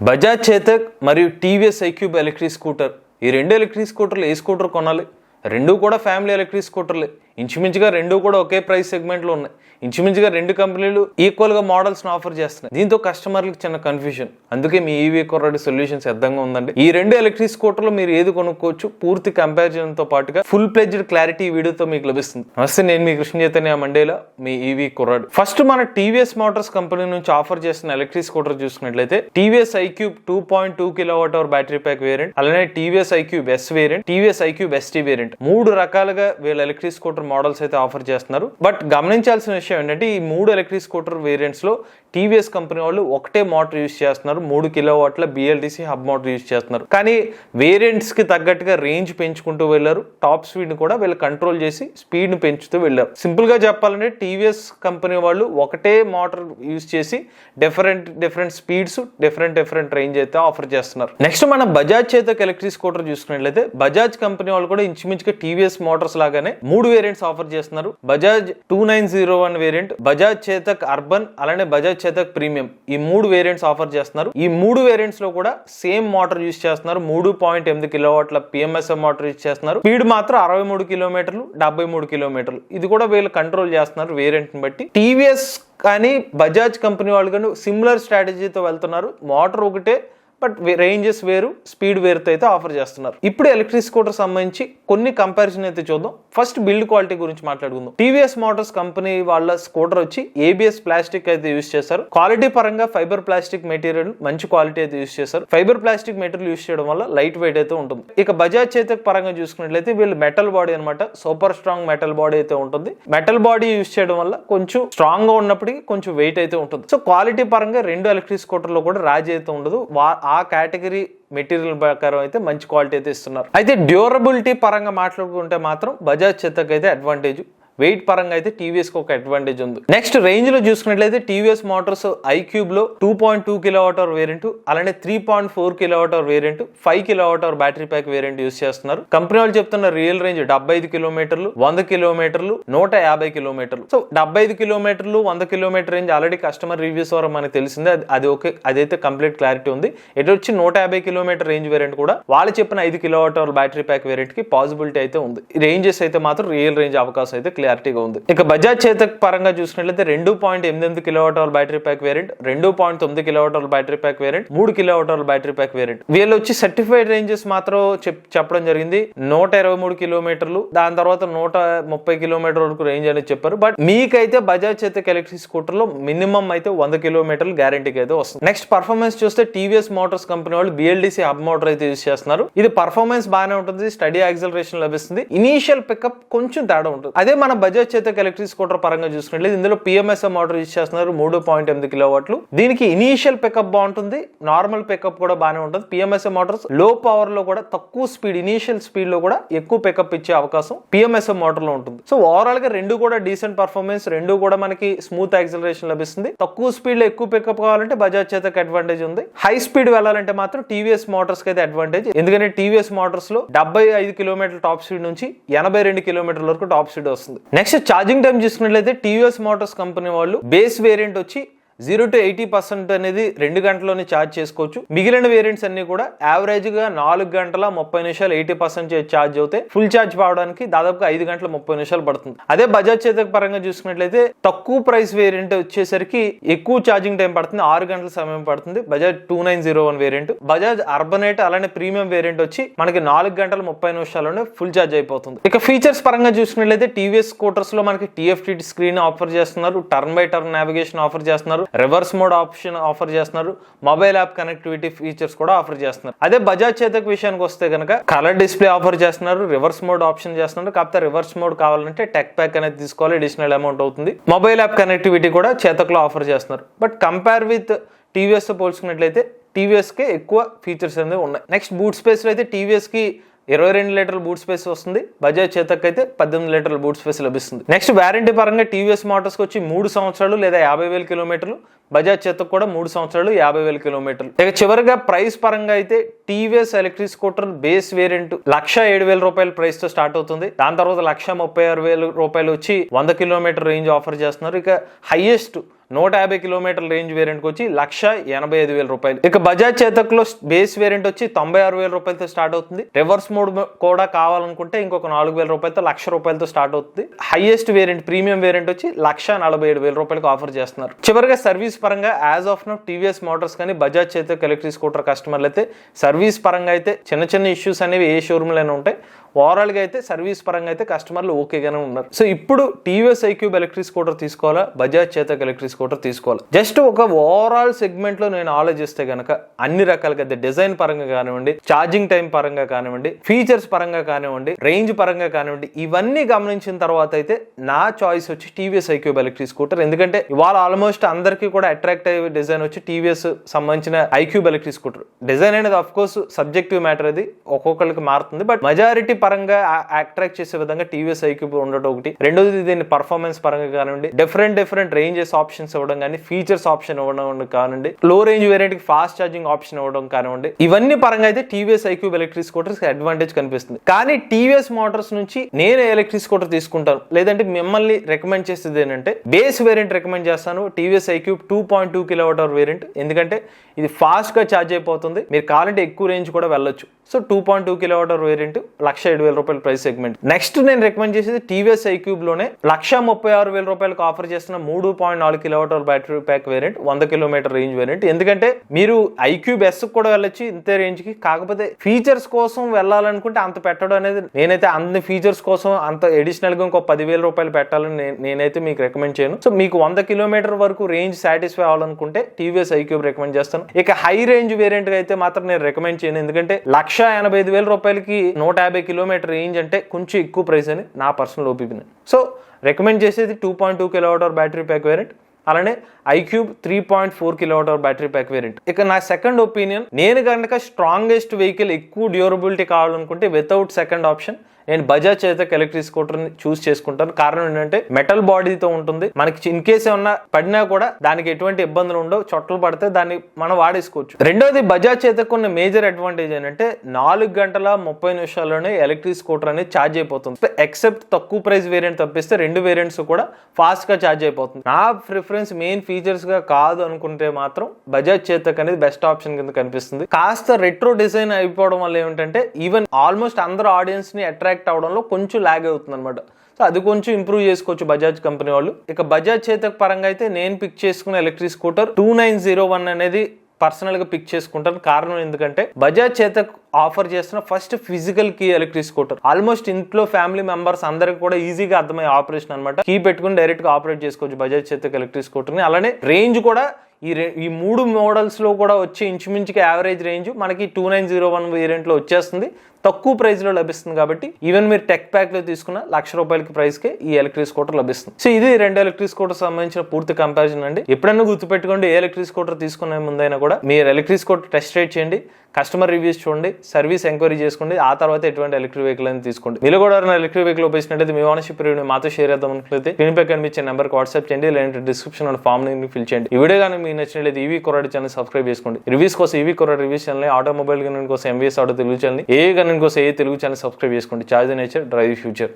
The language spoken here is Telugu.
బజాజ్ చేతక్ మరియు టీవీఎస్ ఐక్యూబ్ ఎలక్ట్రిక్ స్కూటర్, ఈ రెండు ఎలక్ట్రిక్ స్కూటర్లు ఏ స్కూటర్ కొనాలి? రెండు కూడా ఫ్యామిలీ ఎలక్ట్రిక్ స్కూటర్లే. ఇంచుమించుగా రెండు కూడా ఒకే ప్రైస్ సెగ్మెంట్లో ఉన్నాయి. ఇంచుమించుగా రెండు కంపెనీలు ఈక్వల్గా మోడల్స్ని ఆఫర్ చేస్తున్నాయి. దీంతో కస్టమర్లకు చిన్న కన్ఫ్యూజన్. అందుకే మీ ఈవీ కుర్రాడి సొల్యూషన్ సిద్ధంగా ఉందండి. ఈ రెండు ఎలక్ట్రిక్ స్కూటర్లు మీరు ఏది కొనుక్కోవచ్చు, పూర్తి కంపారిజన్తో పాటుగా ఫుల్ ప్లెడ్జ్డ్ క్లారిటీ వీడియోతో మీకు లభిస్తుంది. నమస్తే, నేను మీ కృష్ణ చైతన్య మండేలా, మీ ఈవీ కుర్రాడు. ఫస్ట్ మన టీవీఎస్ మోటార్స్ కంపెనీ నుంచి ఆఫర్ చేస్తున్న ఎలక్ట్రిక్ స్కూటర్ చూసుకున్నట్లయితే TVS iQube 2.2 kWh battery pack variant, అలానే TVS iQube S variant, TVS iQube ST variant, మూడు రకాలుగా వీళ్ళ ఎలక్ట్రిక్ స్కూటర్ మోడల్స్ అయితే ఆఫర్ చేస్తున్నారు. బట్ గమనించాల్సిన విషయం ఏంటంటే, ఈ మూడు ఎలక్ట్రిక్ స్కూటర్ వేరియంట్స్ లో టీవీఎస్ కంపెనీ వాళ్ళు ఒకటే మోటార్ యూజ్ చేస్తున్నారు. 3 kW BLDC hub motor use చేస్తున్నారు. కానీ వేరియంట్స్ కి తగ్గట్టుగా రేంజ్ పెంచుకుంటూ వెళ్లారు. టాప్ స్పీడ్ ని కూడా వీళ్ళు కంట్రోల్ చేసి స్పీడ్ ని పెంచుతూ వెళ్లారు. సింపుల్ గా చెప్పాలంటే టీవీఎస్ కంపెనీ వాళ్ళు ఒకటే మోటార్ యూజ్ చేసి డిఫరెంట్ స్పీడ్స్, డిఫరెంట్ రేంజ్ అయితే ఆఫర్ చేస్తున్నారు. నెక్స్ట్ మనం బజాజ్ చేతక్ ఎలక్ట్రిక్ స్కూటర్ చూసుకున్నట్లయితే బజాజ్ కంపెనీ వాళ్ళు కూడా ఇంచుమించుగా టీవీఎస్ మోటార్స్ లాగానే 3 వేరియంట్స్ ఆఫర్ చేస్తున్నారు. బజాజ్ 2901 వేరియంట్, బజాజ్ చేతక్ అర్బన్, అలానే బజాజ్ చేతక్ ప్రీమియం, ఈ 3 వేరియంట్స్ ఆఫర్ చేస్తున్నారు. ఈ 3 వేరియంట్స్ లో కూడా సేమ్ మోటార్ యూజ్ చేస్తున్నారు. 3.8 kW PMSM మోటార్ యూజ్ చేస్తున్నారు. స్పీడ్ మాత్రం 63 కిలోమీటర్లు, 73 కిలోమీటర్లు. ఇది కూడా వీళ్ళు కంట్రోల్ చేస్తున్నారు వేరియంట్ ని బట్టి. టీవీఎస్ కానీ బజాజ్ కంపెనీ వాళ్ళు కానీ సిమిలర్ స్ట్రాటజీతో వెళ్తున్నారు. మోటార్ ఒకటే, బట్ రేంజెస్ వేరు, స్పీడ్ వేరుతో అయితే ఆఫర్ చేస్తున్నారు. ఇప్పుడు ఎలక్ట్రిక్ స్కూటర్ సంబంధించి కొన్ని కంపారిజన్ అయితే చూద్దాం. ఫస్ట్ బిల్డ్ క్వాలిటీ గురించి మాట్లాడుకుందాం. టీవీఎస్ మోటార్స్ కంపెనీ వాళ్ళ స్కూటర్ వచ్చి ABS ప్లాస్టిక్ అయితే యూజ్ చేశారు. క్వాలిటీ పరంగా ఫైబర్ ప్లాస్టిక్ మెటీరియల్ మంచి క్వాలిటీ అయితే యూజ్ చేశారు. ఫైబర్ ప్లాస్టిక్ మెటీరియల్ యూజ్ చేయడం వల్ల లైట్ వెయిట్ అయితే ఉంటుంది. ఇక బజాజ్ చేతక్ పరంగా చూసుకున్నట్లయితే వీళ్ళు మెటల్ బాడీ అనమాట, సూపర్ స్ట్రాంగ్ మెటల్ బాడీ అయితే ఉంటుంది. మెటల్ బాడీ యూజ్ చేయడం వల్ల కొంచెం స్ట్రాంగ్ గా ఉన్నప్పటికీ కొంచెం వెయిట్ అయితే ఉంటుంది. సో క్వాలిటీ పరంగా రెండు ఎలక్ట్రిక్ స్కూటర్ లో కూడా రాజీ అయితే ఉండదు. ఆ కేటగిరీ మెటీరియల్ ప్రకారం అయితే మంచి క్వాలిటీ అయితే ఇస్తున్నారు. అయితే డ్యూరబిలిటీ పరంగా మాట్లాడుకుంటే మాత్రం బజాజ్ చేతక్ అయితే అడ్వాంటేజ్, వెయిట్ పరంగా అయితే టీవీఎస్ కి ఒక అడ్వాంటేజ్ ఉంది. నెక్స్ట్ రేంజ్ లో చూసుకున్నట్లయితే టీవీఎస్ మోటార్స్ ఐక్యూబ్ లో 2.2 kWh వేరియంట్, అలానే 3.4 kWh variant, 5 kWh battery pack variant use చేస్తున్నారు. కంపెనీ వాళ్ళు చెప్తున్న రియల్ రేంజ్ 75 కిలోమీటర్లు, 100 కిలోమీటర్లు, 150 కిలోమీటర్లు. సో 75 కిలోమీటర్లు, 100 kilometre range already customer reviews ద్వారా మనకు తెలిసిందే. అది ఓకే, అదైతే కంప్లీట్ క్లారిటీ ఉంది. ఎటు వచ్చి 150 కిలోమీటర్ రేంజ్ వేరియంట్ కూడా వాళ్ళు చెప్పిన 5 kWh బ్యాటరీ ప్యాక్ వేరియంట్ కి పాసిబిలిటీ అయితే ఉంది. రేంజెస్ అయితే మాత్రం రియల్ రేంజ్ అవకాశం అయితే క్లారిటీగా ఉంది. ఇక బజాజ్ చేతక్ పరంగా చూసుకున్నట్లయితే 2.8 kWh battery pack variant, 2.9 kWh battery pack variant, 3 kWh battery pack variant. వీళ్ళు వచ్చి సర్టిఫైడ్ రేంజెస్ మాత్రం చెప్పడం జరిగింది. 123 కిలోమీటర్లు, దాని తర్వాత 130 కిలోమీటర్ వరకు రేంజ్ అనేది చెప్పారు. బట్ మీకైతే బజాజ్ చేతక్ ఎలక్ట్రిక్ స్కూటర్ లో మినిమం అయితే 100 కిలోమీటర్లు గ్యారంటీకి అయితే వస్తుంది. నెక్స్ట్ పర్ఫార్మెన్స్ చూస్తే టీవీఎస్ మోటార్స్ కంపెనీ వాళ్ళు BLDC హబ్ మోటార్ అయితే యూజ్ చేస్తున్నారు. ఇది పర్ఫార్మెన్స్ బాగానే ఉంటుంది, స్టడీ యాక్సలరేషన్ లభిస్తుంది. ఇనీషియల్ పికప్ కొంచెం తేడా ఉంటుంది. అదే మన బజాజ్ చేతక్ ఎలక్ట్రిక్ స్కూటర్ పరంగా చూసుకున్నట్లయితే ఇందులో PMSM మోటార్ యూజ్ చేస్తున్నారు, 3.8 kW. దీనికి ఇనీషియల్ పికప్ బాగుంటుంది, నార్మల్ పికప్ కూడా బాగానే ఉంటుంది. PMSM మోటార్స్ లో పవర్ లో కూడా తక్కువ స్పీడ్, ఇనీషియల్ స్పీడ్ లో కూడా ఎక్కువ పికప్ ఇచ్చే అవకాశం PMSM మోటార్ లో ఉంటుంది. సో ఓవరాల్ గా రెండు కూడా డీసెంట్ పర్ఫార్మెన్స్, రెండు కూడా మనకి స్మూత్ యాక్సలరేషన్ లభిస్తుంది. తక్కువ స్పీడ్ లో ఎక్కువ పికప్ కావాలంటే బజాజ్ చేతక్ అడ్వాంటేజ్ ఉంది. హై స్పీడ్ వెళ్ళాలంటే మాత్రం టీవీఎస్ మోటార్స్ కి అయితే అడ్వాంటేజ్. ఎందుకంటే టీవీఎస్ మోటార్స్ లో 75 కిలోమీటర్ టాప్ స్పీడ్ నుంచి 82 కిలోమీటర్ల వరకు టాప్ స్పీడ్ వస్తుంది. నెక్స్ట్ ఛార్జింగ్ టైం చూసుకున్నట్లయితే టీవీఎస్ మోటార్స్ కంపెనీ వాళ్ళు బేస్ వేరియంట్ వచ్చి 0 to 80% అనేది 2 గంటల్లోనే ఛార్జ్ చేసుకోవచ్చు. మిగిలిన వేరియంట్స్ అన్ని కూడా యావరేజ్ గా 4 గంటల 30 నిమిషాలు 80% ఛార్జ్ అవుతాయి. ఫుల్ ఛార్జ్ కావడానికి దాదాపుగా 5 గంటల 30 నిమిషాలు పడుతుంది. అదే బజాజ్ చేతక్ పరంగా చూసుకున్నట్లయితే తక్కువ ప్రైస్ వేరియంట్ వచ్చేసరికి ఎక్కువ ఛార్జింగ్ టైం పడుతుంది, 6 గంటల సమయం పడుతుంది. బజాజ్ 2901 వేరియంట్, బజాజ్ అర్బనేట్ అలానే ప్రీమియం వేరియంట్ వచ్చి మనకి 4 గంటల 30 నిమిషాల్లోనే ఫుల్ ఛార్జ్ అయిపోతుంది. ఇక ఫీచర్స్ పరంగా చూసుకున్నట్లయితే టీవీఎస్ స్కూటర్స్ లో మనకి TFT స్క్రీన్ ఆఫర్ చేస్తున్నారు, turn by turn navigation offer చేస్తున్నారు, రివర్స్ మోడ్ ఆప్షన్ ఆఫర్ చేస్తున్నారు, మొబైల్ యాప్ కనెక్టివిటీ ఫీచర్స్ కూడా ఆఫర్ చేస్తున్నారు. అదే బజాజ్ చేతక్ విషయానికి వస్తే కనుక కలర్ డిస్ప్లే ఆఫర్ చేస్తున్నారు, రివర్స్ మోడ్ ఆప్షన్ చేస్తున్నారు. కాకపోతే రివర్స్ మోడ్ కావాలంటే టెక్ ప్యాక్ అనేది తీసుకోవాలి, అడిషనల్ అమౌంట్ అవుతుంది. మొబైల్ యాప్ కనెక్టివిటీ కూడా చేతక్ లో ఆఫర్ చేస్తున్నారు. బట్ కంపేర్ విత్ టీవీఎస్ తో పోల్చుకున్నట్లయితే టీవీఎస్ కి ఎక్కువ ఫీచర్స్ అనేవి ఉన్నాయి. నెక్స్ట్ బూట్ స్పేస్ లో అయితే టీవీఎస్ కి 22 లీటర్ల బూట్ స్పేస్ వస్తుంది, బజాజ్ చేతక్ అయితే 18 లీటర్ల బూట్ స్పేస్ లభిస్తుంది. నెక్స్ట్ వారంటీ పరంగా టీవీఎస్ మోటార్స్ కి వచ్చి 3 సంవత్సరాలు లేదా 50,000 కిలోమీటర్లు, బజాజ్ చేతక్ కూడా 3 సంవత్సరాలు 50,000 కిలోమీటర్లు. ఇక చివరిగా ప్రైస్ పరంగా అయితే TVS electric scooter base variant 1,07,000 రూపాయల ప్రైస్ తో స్టార్ట్ అవుతుంది. దాని తర్వాత 1,36,000 రూపాయలు వచ్చి 100 కిలోమీటర్ రేంజ్ ఆఫర్ చేస్తున్నారు. ఇక హైయెస్ట్ 150 కిలోమీటర్ల రేంజ్ వేరియంట్ వచ్చి 1,85,000 రూపాయలు. ఇక బజాజ్ చేతక్ లో బేస్ వేరియంట్ వచ్చి 96,000 రూపాయలతో స్టార్ట్ అవుతుంది. రివర్స్ మోడ్ కూడా కావాలనుకుంటే ఇంకొక 4,000 రూపాయలతో 1,00,000 రూపాయలతో స్టార్ట్ అవుతుంది. హైయెస్ట్ వేరియంట్ ప్రీమియం వేరియంట్ వచ్చి 1,47,000 రూపాయలకు ఆఫర్ చేస్తున్నారు. చివరిగా సర్వీస్ పరంగా as of now TVS Motors కానీ బజాజ్ చేతక్ ఎలక్ట్రిక్ స్కూటర్ కస్టమర్లు అయితే సర్వీస్ పరంగా అయితే చిన్న ఇష్యూస్ అనేవి ఏ షోరూమ్లోనే ఉంటాయి. ఓవరాల్ గా అయితే సర్వీస్ పరంగా అయితే కస్టమర్లు ఓకేగానే ఉన్నారు. సో ఇప్పుడు టీవీఎస్ ఐక్యూబ్ ఎలక్ట్రిక్ స్కూటర్ తీసుకోవాలా, బజాజ్ చేతక్ ఎలక్ట్రిక్ స్కూటర్ తీసుకోవాలా? జస్ట్ ఒక ఓవరాల్ సెగ్మెంట్ లో నేను ఆలోచిస్తే గనక అన్ని రకాలుగా డిజైన్ పరంగా కానివ్వండి, ఛార్జింగ్ టైం పరంగా కానివ్వండి, ఫీచర్స్ పరంగా కానివ్వండి, రేంజ్ పరంగా కానివ్వండి, ఇవన్నీ గమనించిన తర్వాత అయితే నా చాయిస్ వచ్చి టీవీఎస్ ఐక్యూబ్ ఎలక్ట్రిక్ స్కూటర్. ఎందుకంటే ఇవాళ ఆల్మోస్ట్ అందరికీ కూడా అట్రాక్ట్ అయ్యే డిజైన్ వచ్చి టీవీఎస్ సంబంధించిన ఐక్యూబ్ ఎలక్ట్రిక్ స్కూటర్. డిజైన్ అనేది ఆఫ్ కోర్స్ సబ్జెక్టివ్ మ్యాటర్, అది ఒక్కొక్కరికి మారుతుంది. బట్ మెజారిటీ పరంగా అట్రాక్ట్ చేసే విధంగా టీవీఎస్ ఐక్యూబ్ ఉండటం ఒకటి. రెండోది దీన్ని పర్ఫార్మెన్స్ పరంగా కానివ్వండి, డిఫరెంట్ రేంజెస్ ఆప్షన్స్ ఇవ్వడం కానీ, ఫీచర్స్ ఆప్షన్ ఇవ్వడం కానివ్వండి, లో రేంజ్ వేరియంట్ కి ఫాస్ట్ ఛార్జింగ్ ఆప్షన్ ఇవ్వడం కానివ్వండి, ఇవన్నీ పరంగా అయితే TVS iQube electric scooters advantage కనిపిస్తుంది. కానీ టీవీఎస్ మోటార్స్ నుంచి నేను ఎలక్ట్రిక్ స్కూటర్ తీసుకుంటాను, లేదంటే మిమ్మల్ని రికమెండ్ చేసేది ఏంటంటే బేస్ వేరియంట్ రికమెండ్ చేస్తాను, టీవీఎస్ ఐక్యూబ్ 2.2 కిలోవాట్ వేరియంట్. ఎందుకంటే ఇది ఫాస్ట్ గా ఛార్జ్ అయిపోతుంది, మీరు కావాలంటే ఎక్కువ రేంజ్ కూడా వెళ్ళొచ్చు. సో 2.2 కిలోవాట్ వేరియంట్ 1,07,000 రూపాయల ప్రైస్ సెగ్మెంట్. నెక్స్ట్ నేను రికమెండ్ చేసేది టీవీఎస్ ఐక్యూబ్ లోనే 1,36,000 రూపాయలకు ఆఫర్ చేస్తున్న 3.4 kilowatt battery pack variant, 100 kilometre range variant. ఎందుకంటే మీరు ఐక్యూబ్ ఎస్ కూడా వెళ్ళొచ్చు ఇంతే రేంజ్ కి. కాకపోతే ఫీచర్స్ కోసం వెళ్ళాలనుకుంటే అంత పెట్టడం అనేది, నేనైతే అన్ని ఫీచర్స్ కోసం అంత అడిషనల్ గా ఇంకో 10,000 రూపాయలు పెట్టాలని నేనైతే మీకు రికమెండ్ చేయను. సో మీకు 100 కిలోమీటర్ వరకు రేంజ్ సాటిస్ఫై అవ్వాలనుకుంటే టీవీఎస్ ఐక్యూబ్ రికమెండ్ చేస్తాను. ఇక హై రేంజ్ వేరియంట్ అయితే మాత్రం నేను రికమెండ్ చేయను. ఎందుకంటే 1,85,000 రూపాయలకి 150 కిలోమీటర్ రేంజ్ అంటే కొంచెం ఎక్కువ ప్రైస్ అని నా పర్సనల్ ఒపీనియన్. సో రికమెండ్ చేసేది 2.2 కిలోవాట్ బ్యాటరీ ప్యాక్ వేరియంట్, అలానే iQube 3.4 kilowatt battery pack variant. ఇక నా సెకండ్ ఒపీనియన్, నేను కనుక స్ట్రాంగెస్ట్ వెహికల్ ఎక్కువ డ్యూరబిలిటీ కావాలనుకుంటే వితౌట్ సెకండ్ ఆప్షన్ నేను బజాజ్ చేతక్ ఎలక్ట్రిక్ స్కూటర్ ని చూస్ చేసుకుంటాను. కారణం ఏంటంటే మెటల్ బాడీతో ఉంటుంది, మనకి ఇన్ కేసు ఏమన్నా పడినా కూడా దానికి ఎటువంటి ఇబ్బందులు ఉండవు, చొట్టలు పడితే దాన్ని మనం వాడేసుకోవచ్చు. రెండోది బజాజ్ చేతక్ ఉన్న మేజర్ అడ్వాంటేజ్ ఏంటంటే 4 గంటల 30 నిమిషాల్లోనే ఎలక్ట్రిక్ స్కూటర్ అనేది ఛార్జ్ అయిపోతుంది. ఎక్సెప్ట్ తక్కువ ప్రైస్ వేరియంట్ తప్పిస్తే రెండు వేరియంట్స్ కూడా ఫాస్ట్ గా ఛార్జ్ అయిపోతుంది. నా ప్రిఫరెన్స్ మెయిన్ ఫీచర్స్ గా కాదు అనుకుంటే మాత్రం బజాజ్ చేతక్ అనేది బెస్ట్ ఆప్షన్ కింద కనిపిస్తుంది. కాస్త రెట్రో డిజైన్ అయిపోవడం వల్ల ఏమిటంటే ఈవెన్ ఆల్మోస్ట్ అందరూ ఆడియన్స్ ని అట్రాక్ట్ అవడంలో కొంచెం లాగ్ అవుతుంది అనమాట. సో అది కొంచెం ఇంప్రూవ్ చేసుకోవచ్చు బజాజ్ కంపెనీ వాళ్ళు. ఇక బజాజ్ చేతక్ పరంగా అయితే నేను పిక్ చేసుకున్న ఎలక్ట్రిక్ స్కూటర్ 2901 అనేది పర్సనల్ గా పిక్ చేసుకుంటాను. కారణం ఎందుకంటే బజాజ్ చేతక్ ఆఫర్ చేస్తున్న first physical key electric scooter. Almost ఇంట్లో ఫ్యామిలీ మెంబర్స్ అందరికి కూడా ఈజీగా అర్థమయ్యే ఆపరేషన్ అనమాట. కీ పెట్టుకుని డైరెక్ట్ గా ఆపరేట్ చేసుకోవచ్చు బజాజ్ చేతక్ ఎలక్ట్రిక్ స్కూటర్ ని. అలానే రేంజ్ కూడా ఈ 3 మోడల్స్ లో కూడా వచ్చే ఇంచుమించుగా యావరేజ్ రేంజ్ మనకి 2901 వేరియంట్ లో వచ్చేస్తుంది, తక్కువ ప్రైస్ లో లభిస్తుంది. కాబట్టి ఈవెన్ మీరు టెక్ ప్యాక్ లో తీసుకున్న 1,00,000 రూపాయలకి ప్రైస్ కి ఈ ఎలక్ట్రిక్ స్కూటర్ లభిస్తుంది. సో ఇది రెండు ఎలక్ట్రిక్ స్కూటర్ సంబంధించిన పూర్తి కంపారిజన్ అండి. ఎప్పుడైనా గుర్తుపెట్టుకోండి, ఏ ఎలక్ట్రిక్ స్కూటర్ తీసుకునే ముందైనా కూడా మీరు ఎలక్ట్రిక్ స్కూటర్ టెస్ట్ రైడ్ చేయండి, కస్టమర్ రివ్యూస్ చూడండి, సర్వీస్ ఎంక్వైరీ చేసుకోండి, ఆ తర్వాత ఎటువంటి ఎలక్ట్రిక్ వెహికల్ అని తీసుకోండి. మీరు కూడా ఎలక్ట్రిక్ వెహికల్ ఉపయోగించినట్లయితే మీ ఓనర్షిప్ రివ్యూ మాతో షేర్ చేద్దాం అనుకుంటే స్క్రీన్ పై కనిపించే నెంబర్కి వాట్సాప్ చేయండి, లేదంటే డిస్క్రిప్షన్ లో ఫామ్ ని ఫిల్ చేయండి. ఈ వీడియో కానీ మీకు నచ్చినట్లయితే ఈవీ కొరాడ్ ఛానల్ సబ్స్క్రైబ్ చేసుకోండి. రివ్యూస్ కోసం ఈవీ కొరాడ్ రివ్యూస్ ఛానల్, ఆటోమొబైల్ గన్ కోసం ఎంవీఎస్ ఆటో తెలుగు ఛానల్, ఏ గన్ కోసం ఏ తెలుగు ఛానల్ సబ్స్క్రైబ్ చేసుకోండి. Charge nature drive future.